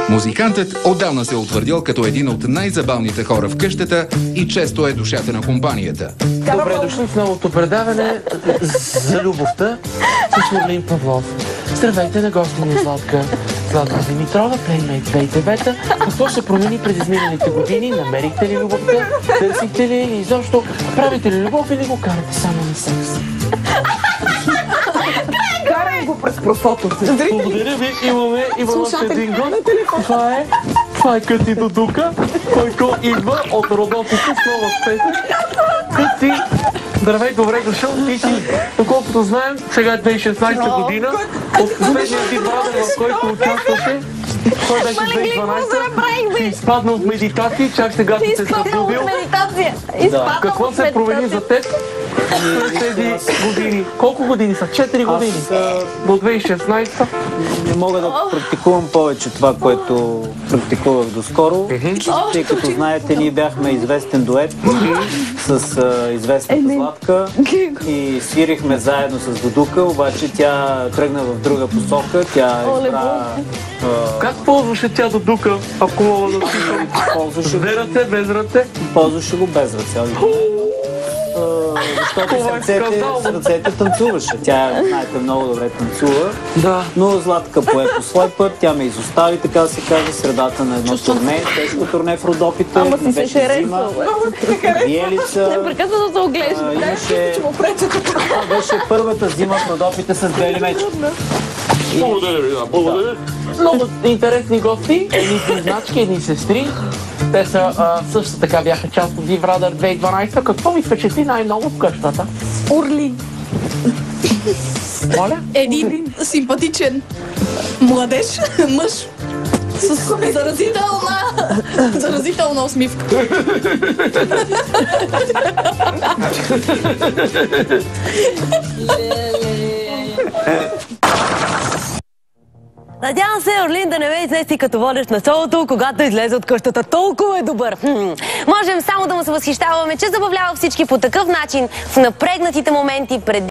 Музикантът отдавна се е утвърдил като един от най-забавните хора в къщата и често е душата на компанията. Добре дошли в новото предаване за любовта с Орлин Павлов. Здравейте на гости ни, Златка Димитрова, Playmate БТВ-та. Какво се промени през изминалите години? Намерихте ли любовта? Търсихте ли? И изобщо правите ли любов или го карате само на секс? Карам го през просото. Благодаря ви. Имаме още един гост. Това е Къти Дудука, който идва от Родопите с нова песен. Къти, здравей, добре дошъл. Ти си, доколкото знаем, сега е 2016 година. От последния ти брадър, в който участваше, той беше 2012. Ти изпадна от медитации, чак сега ти се събудил. Какво се промени за теб през тези години? Колко години са? 4 години. До 2016. Не мога да практикувам повече това, което практикувах доскоро. Тъй като знаете, ние бяхме известен дует с известната Златка и свирихме заедно с Дудука, обаче тя тръгна в друга посока. Тя избра... Как ползваше тя Дудука, ако мога да питам? С две ръце, без ръце? Ползваше го без ръце. Защото с ръцете танцуваше. Тя, знаете, много добре танцува. Да. Но Златка пое по свой път. Тя ме изостави, така да се каже, средата на едно турне. Тежко турне в Родопите. Ама си се харесва. Виелица. Непрекъснато да се оглежда. Това беше първата зима в Родопите с бели мечки. Благодаря ви, да, благодаря. Много интересни гости, едни близначки, едни сестри. Те са също така бяха част от Big Brother 2012. Какво ви впечатли най-много в къщата? Орлин. Моля? Един симпатичен младеж, мъж с заразителна усмивка. Надявам се, Орлин, да не ме изнеси като водещ на шоуто, когато излезе от къщата. Толкова е добър. Можем само да му се възхищаваме, че забавлява всички по такъв начин в напрегнатите моменти пред